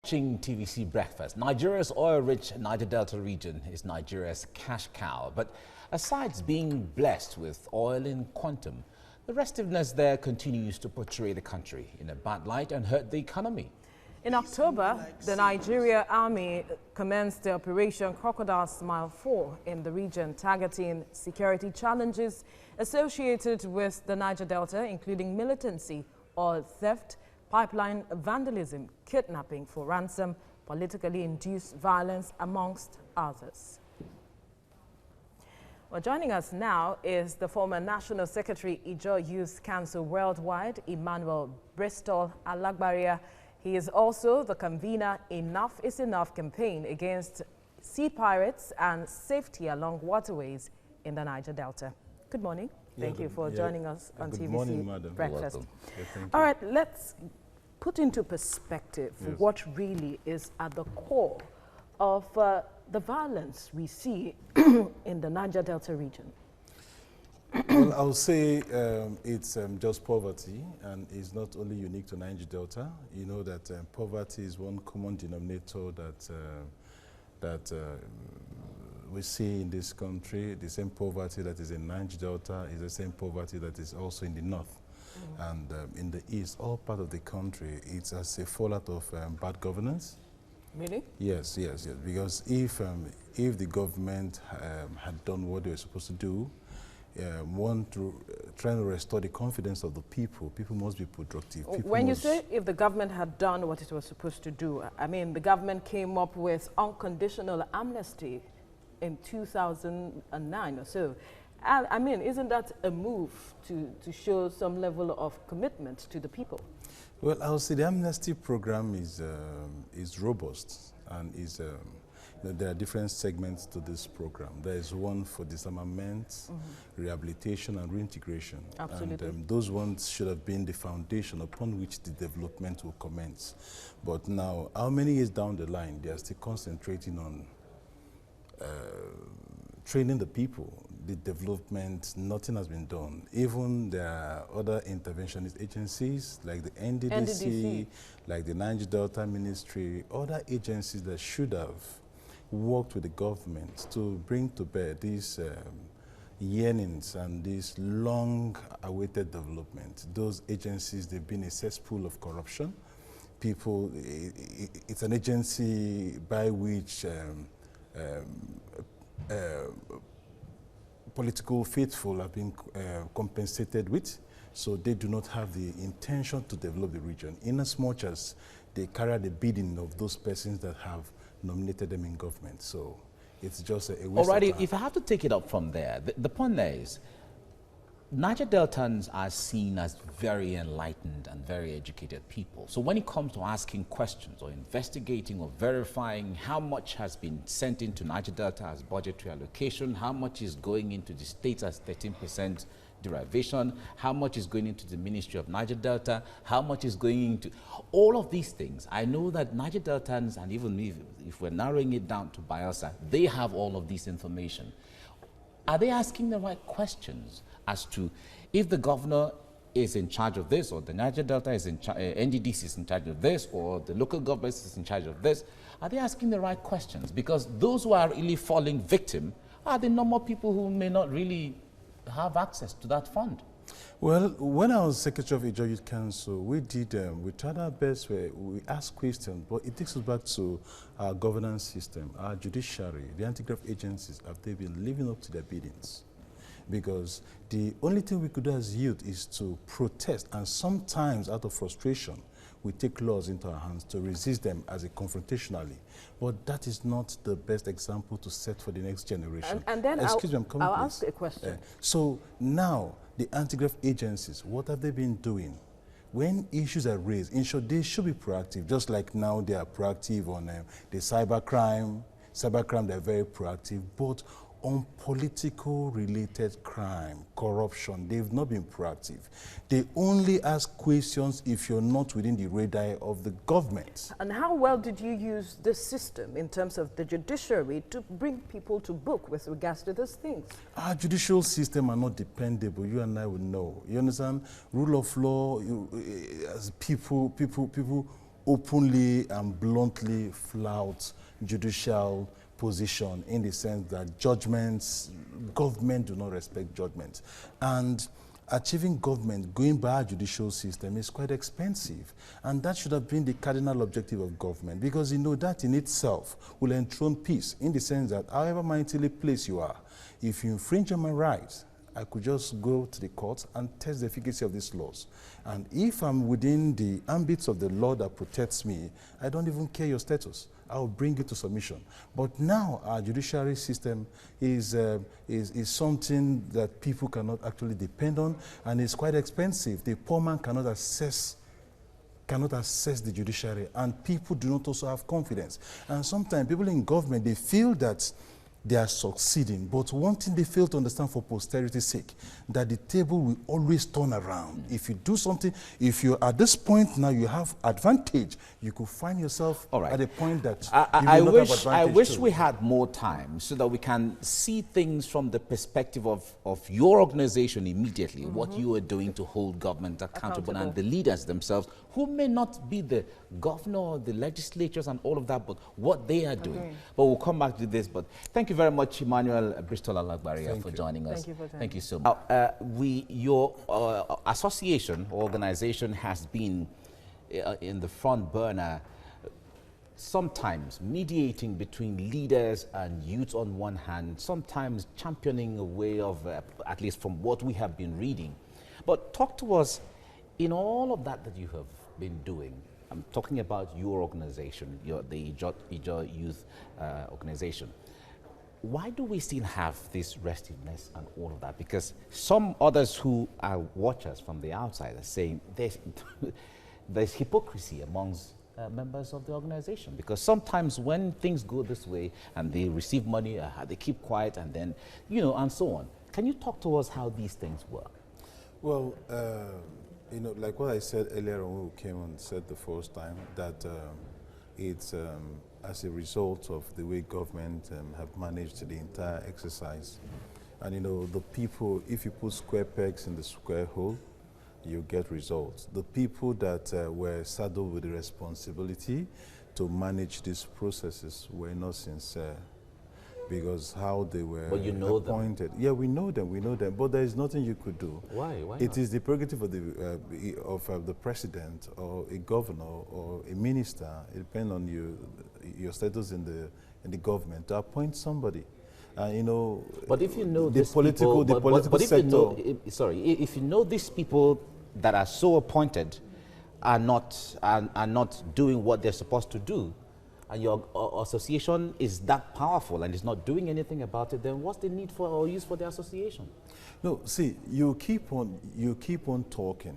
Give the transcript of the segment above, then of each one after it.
watching TVC Breakfast. Nigeria's oil-rich Niger Delta region is Nigeria's cash cow. But aside being blessed with oil in quantum, the restiveness there continues to portray the country in a bad light and hurt the economy. In October, the Nigeria Army commenced the Operation Crocodile Smile 4 in the region, targeting security challenges associated with the Niger Delta, including militancy, oil theft, pipeline vandalism, kidnapping for ransom, politically induced violence, amongst others. Well, joining us now is the former National Secretary, Ijaw Youth Council Worldwide, Emmanuel Bristol Alagbaria. He is also the convener Enough is Enough campaign against sea pirates and safety along waterways in the Niger Delta. Good morning. Thank you for joining us on TVC morning, madam. Breakfast. Yeah, all right, let's put into perspective what really is at the core of the violence we see in the Niger Delta region. Well, I would say it's just poverty, and it's not only unique to Niger Delta. You know that poverty is one common denominator that we see in this country. The same poverty that is in Niger Delta is the same poverty that is also in the north. And in the east, all part of the country, it's as a fallout of bad governance. Really? Yes. Because if the government had done what they were supposed to do, trying to restore the confidence of the people must be productive. When you say if the government had done what it was supposed to do, I mean the government came up with unconditional amnesty in 2009 or so. I mean, isn't that a move to show some level of commitment to the people? Well, I would say the amnesty program is robust, and there are different segments to this program. There is one for disarmament, rehabilitation, and reintegration. Absolutely. And those ones should have been the foundation upon which the development will commence. But now, how many years down the line, they are still concentrating on training the people, the development, nothing has been done. Even there are other interventionist agencies like the NDDC, like the Niger Delta Ministry, other agencies that should have worked with the government to bring to bear these yearnings and this long-awaited development. Those agencies, they've been a cesspool of corruption. People, it's an agency by which political faithful have been compensated with, so they do not have the intention to develop the region, in as much as they carry the bidding of those persons that have nominated them in government. So it's just a waste of time. If I have to take it up from there, the point there is, Niger Deltans are seen as very enlightened and very educated people. So when it comes to asking questions or investigating or verifying how much has been sent into Niger Delta as budgetary allocation, how much is going into the states as 13% derivation, how much is going into the Ministry of Niger Delta, how much is going into all of these things. I know that Niger Deltans, and even if we're narrowing it down to Bielsa, they have all of this information. Are they asking the right questions as to if the governor is in charge of this, or the Niger Delta is in charge, NDDC is in charge of this, or the local government is in charge of this? Are they asking the right questions? Because those who are really falling victim are the normal people who may not really have access to that fund. Well, when I was Secretary of Ijaw Youth Council, we tried our best. We asked questions, but it takes us back to our governance system, our judiciary, the anti-graft agencies. Have they been living up to their biddings? Because the only thing we could do as youth is to protest, and sometimes out of frustration, we take laws into our hands to resist them as a confrontationally. But that is not the best example to set for the next generation. And then Excuse me, I'm coming, I'll please. ask a question. So now, the anti-graft agencies, what have they been doing? When issues are raised, in short, they should be proactive, just like now they are proactive on the cybercrime. Cybercrime, they're very proactive, but on political related crime, corruption, they've not been proactive. They only ask questions if you're not within the radar of the government. And how well did you use this system in terms of the judiciary to bring people to book with regards to those things? Our judicial system are not dependable. You and I would know. You understand? Rule of law, as people openly and bluntly flout judicial position in the sense that government do not respect judgments. And achieving government going by our judicial system is quite expensive. And that should have been the cardinal objective of government, because you know that in itself will enthrone peace, in the sense that however mightily placed you are, if you infringe on my rights, I could just go to the courts and test the efficacy of these laws. And if I'm within the ambits of the law that protects me, I don't even care your status. I'll bring it to submission. But now our judiciary system is something that people cannot actually depend on, and it's quite expensive. The poor man cannot access the judiciary, and people do not also have confidence. And sometimes people in government, they feel that they are succeeding, but one thing they fail to understand for posterity's sake, that the table will always turn around. If you do something, if you're at this point now, you have advantage, you could find yourself at a point that I wish we had more time so that we can see things from the perspective of your organization immediately, what you are doing to hold government accountable, and the leaders themselves, who may not be the governor or the legislatures and all of that, but what they are doing. But we'll come back to this. But thank you very much, Emmanuel Bristol Alagbaria, for joining us. Thank you so much. Your association or organization has been in the front burner, sometimes mediating between leaders and youth on one hand, sometimes championing a way of, at least from what we have been reading. But talk to us, in all of that you have been doing, I'm talking about your organization, the Ijo Youth Organization. Why do we still have this restiveness and all of that? Because some others who are watchers from the outside are saying there's hypocrisy amongst members of the organization, because sometimes when things go this way and they receive money, they keep quiet, and then, and so on. Can you talk to us how these things work? Well, like what I said earlier when we came and said the first time, that it's as a result of the way government have managed the entire exercise. And the people, if you put square pegs in the square hole, you get results. The people that were saddled with the responsibility to manage these processes were not sincere, because how they were appointed. Yeah, we know them, but there is nothing you could do. Why it is the prerogative of the president or a governor or a minister, it depends on your status in the government, to appoint somebody. But if you know the political sector. If you know these people that are so appointed are not doing what they're supposed to do, and your association is that powerful and is not doing anything about it, then what's the need for or use for the association? No, see, you keep on talking,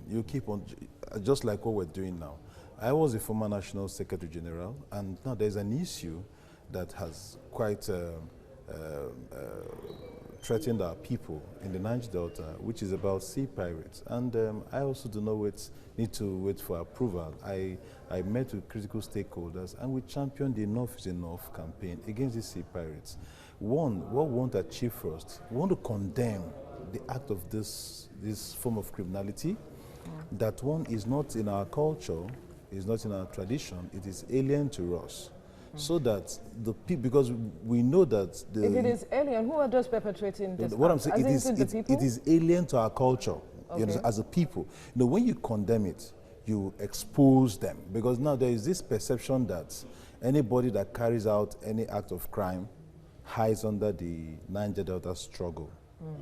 just like what we're doing now. I was a former National Secretary General, and now there's an issue that has quite threatened our people in the Niger Delta, which is about sea pirates. And I also do not need to wait for approval. I met with critical stakeholders, and we championed the Enough is Enough campaign against the sea pirates. One, what we want to achieve first, we want to condemn the act of this form of criminality. That one is not in our culture, is not in our tradition, it is alien to us. So that the people, because we know that if it is alien, who are those perpetrating this? What I'm saying, it is alien to our culture, as a people. When you condemn it, you expose them, because now there is this perception that anybody that carries out any act of crime hides under the Niger Delta struggle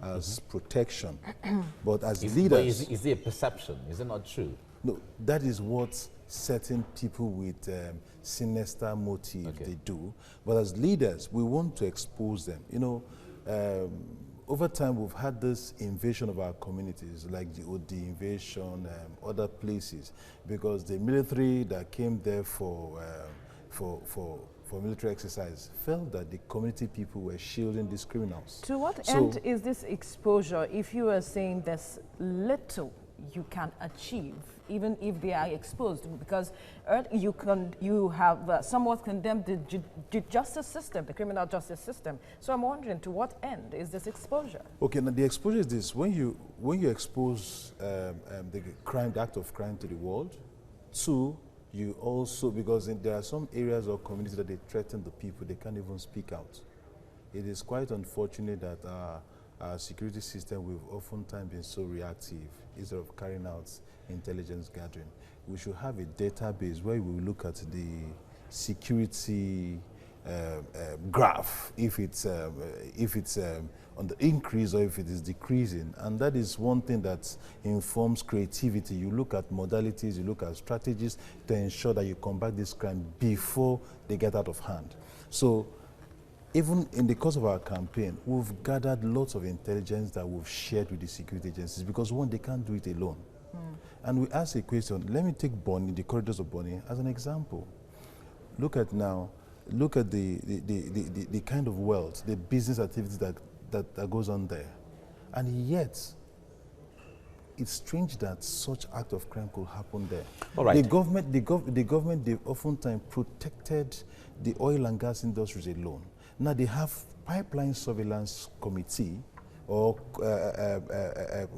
as protection. But as leaders, is it a perception? Is it not true? No, that is what certain people with sinister motive they do. But as leaders, we want to expose them. Over time, we've had this invasion of our communities, like the OD invasion, other places, because the military that came there for military exercise felt that the community people were shielding these criminals. To what end is this exposure, if you are saying there's little you can achieve, even if they are exposed? Because you have somewhat condemned the justice system, the criminal justice system. So I'm wondering, to what end is this exposure? Okay, now the exposure is this: when you expose the act of crime to the world, two, you also, because there are some areas or communities that they threaten the people, they can't even speak out. It is quite unfortunate that our security system, we've oftentimes been so reactive instead of carrying out intelligence gathering. We should have a database where we look at the security graph, if it's on the increase or if it is decreasing. And that is one thing that informs creativity. You look at modalities, you look at strategies to ensure that you combat this crime before they get out of hand. So even in the course of our campaign, we've gathered lots of intelligence that we've shared with the security agencies, because one, they can't do it alone. And we ask a question. Let me take Bonny, the corridors of Bonny, as an example. Look at the kind of wealth, the business activity that goes on there. And yet, it's strange that such act of crime could happen there. All right. The government, they've oftentimes protected the oil and gas industries alone. Now they have pipeline surveillance committee or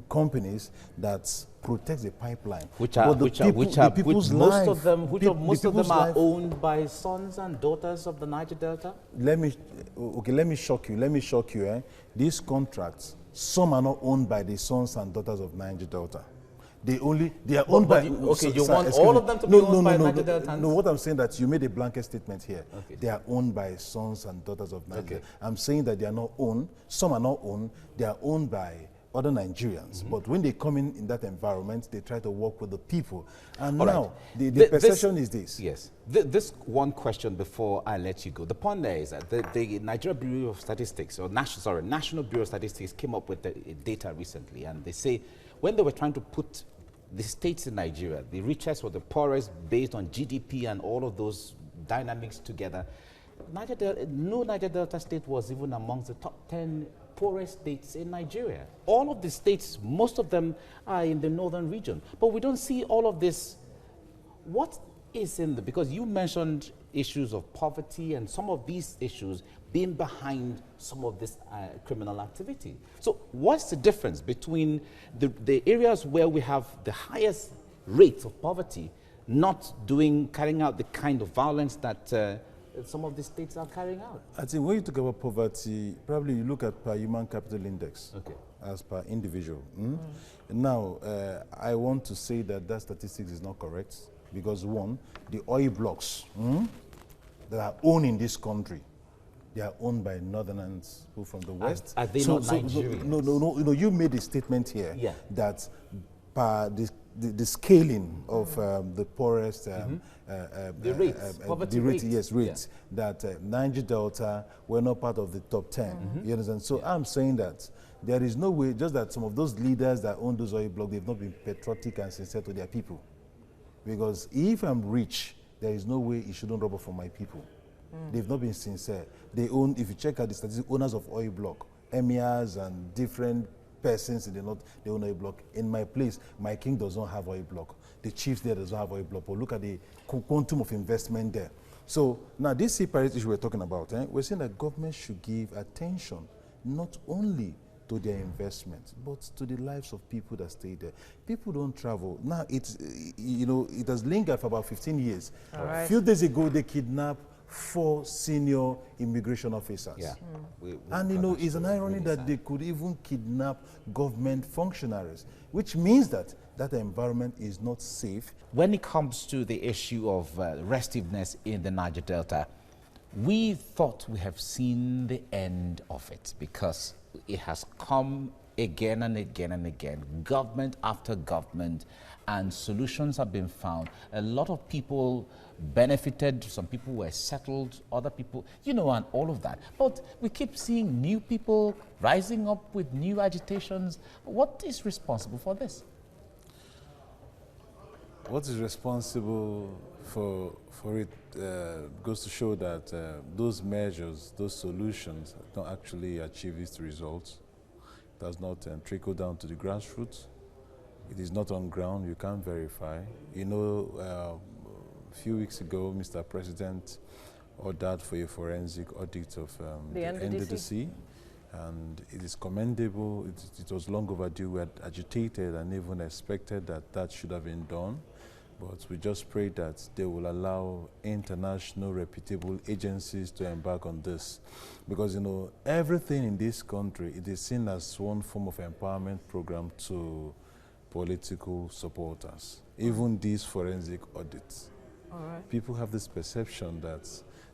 companies that protect the pipeline. Which most of them are owned by sons and daughters of the Niger Delta? Let me shock you. These contracts, some are not owned by the sons and daughters of Niger Delta. They are owned by... Okay, you want all of them to be owned by Niger Delta? No, what I'm saying that you made a blanket statement here. Okay. They are owned by sons and daughters of Niger. Okay. I'm saying that they are not owned. Some are not owned. They are owned by other Nigerians. But when they come in that environment, they try to work with the people. And all now, right. the perception is this. Yes. This one question before I let you go. The point there is that the Nigeria Bureau of Statistics, or National Bureau of Statistics came up with the data recently, and they say when they were trying to put the states in Nigeria, the richest or the poorest, based on GDP and all of those dynamics together, no Niger Delta state was even amongst the top 10 poorest states in Nigeria. All of the states, most of them are in the northern region. But we don't see all of this. What is in the, because you mentioned issues of poverty and some of these issues being behind some of this criminal activity. So what's the difference between the areas where we have the highest rates of poverty not carrying out the kind of violence that some of the states are carrying out? I think when you talk about poverty, probably you look at per human capital index, okay, as per individual. Now, I want to say that statistics is not correct, because one, the oil blocks that are owned in this country, they are owned by northerners who from the west. Are they not Nigerians? No, you made a statement here, yeah, that the scaling of the poorest the rates, poverty rates. Yes, rates, yeah, that Niger Delta were not part of the top 10. You understand? So I'm saying that there is no way, just that some of those leaders that own those oil blocks, they've not been patriotic and sincere to their people. Because if I'm rich, there is no way it shouldn't rub off on my people. They've not been sincere. They own, if you check out the statistics, owners of oil block, emirs and different persons in the north, they own oil block. In my place, my king does not have oil block. The chiefs there does not have oil block. But look at the quantum of investment there. So now this piracy issue we're talking about, we're saying that government should give attention not only to their investments, but to the lives of people that stay there. People don't travel. Now, it has lingered for about 15 years. A few days ago, they kidnapped 4 senior immigration officers. Yeah. And it's an irony that they could even kidnap government functionaries, which means that environment is not safe. When it comes to the issue of restiveness in the Niger Delta, we thought we have seen the end of it, because it has come again and again and again, government after government, and solutions have been found. A lot of people benefited, some people were settled, other people, and all of that. But we keep seeing new people rising up with new agitations. What is responsible for this? What is responsible for it goes to show that those measures, those solutions don't actually achieve its results. It does not trickle down to the grassroots. It is not on ground. You can't verify. A few weeks ago, Mr. President ordered for a forensic audit of the NDDC. And it is commendable. It was long overdue. We had agitated and even expected that should have been done. But we just pray that they will allow international reputable agencies to embark on this. Because, you know, everything in this country, it is seen as one form of empowerment program to political supporters. Even these forensic audits. All right. People have this perception that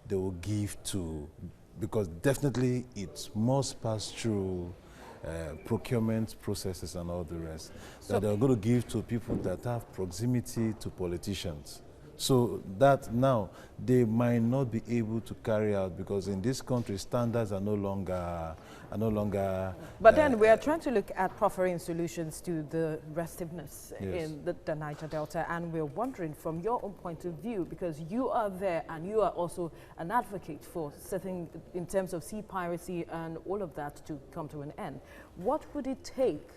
they will give to, because definitely it must pass through procurement processes and all the rest, so that they're going to give to people that have proximity to politicians. So that now they might not be able to carry out, because in this country standards are no longer But then we are trying to look at proffering solutions to the restiveness yes. in the Niger Delta, and we're wondering from your own point of view, because you are there and you are also an advocate for setting in terms of sea piracy and all of that to come to an end. What would it take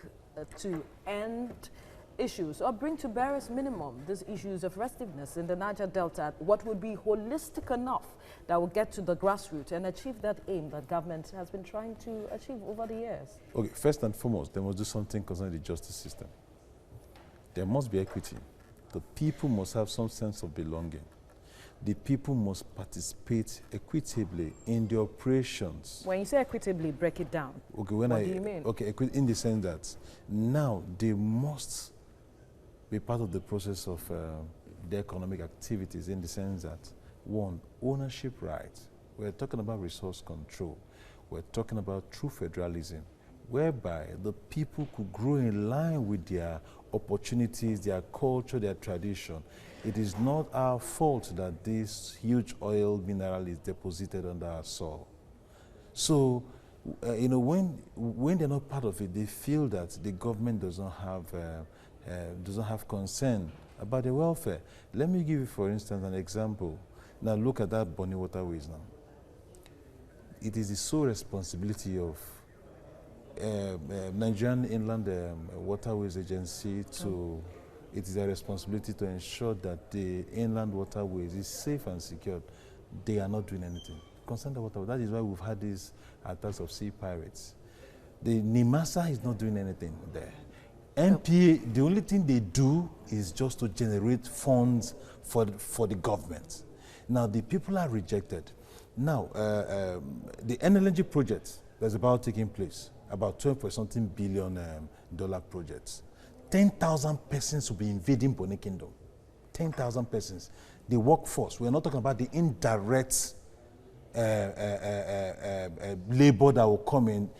to end issues or bring to barest minimum these issues of restiveness in the Niger Delta? What would be holistic enough that will get to the grassroots and achieve that aim that government has been trying to achieve over the years? Okay, first and foremost, they must do something concerning the justice system. There must be equity. The people must have some sense of belonging. The people must participate equitably in the operations. When you say equitably, break it down. Okay, what do you mean? Okay, in the sense that now they must be part of the process of the economic activities, in the sense that, one, ownership rights. We're talking about resource control. We're talking about true federalism, whereby the people could grow in line with their opportunities, their culture, their tradition. It is not our fault that this huge oil mineral is deposited under our soil. So, you know, when they're not part of it, they feel that the government doesn't have concern about their welfare. Let me give you, for instance, an example. Now look at that Bonny Waterways now. It is the sole responsibility of Nigerian Inland Waterways Agency to, it is their responsibility to ensure that the inland waterways is safe and secured. They are not doing anything. Concerned the waterways, that is why we've had these attacks of sea pirates. The NIMASA is not doing anything there. NPA, the only thing they do is just to generate funds for the government. Now, the people are rejected. Now, the energy project that's about taking place, about $12.something billion projects, 10,000 persons will be invading Bonny Kingdom. 10,000 persons. The workforce, we're not talking about the indirect labor that will come in,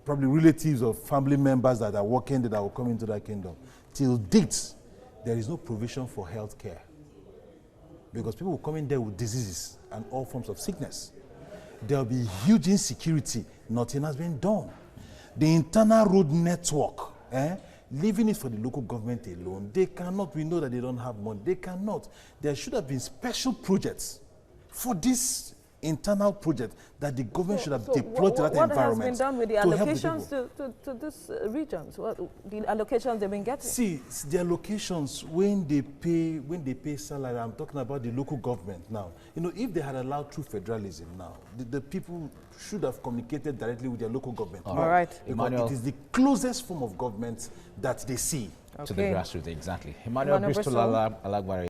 probably relatives or family members that are working that will come into that kingdom. Till date, there is no provision for health care, because people will come in there with diseases and all forms of sickness. There will be huge insecurity. Nothing has been done. The internal road network, leaving it for the local government alone, they cannot. We know that they don't have money. They cannot. There should have been special projects for this internal project that the government should have deployed to that environment. What has been done with the allocations to these regions? What the allocations they've been getting? See, the allocations, when they pay salary, I'm talking about the local government now. You know, if they had allowed true federalism now, the people should have communicated directly with their local government. All right. Because it is the closest form of government that they see. To the grassroots, exactly. Emmanuel Bristol Alagbari.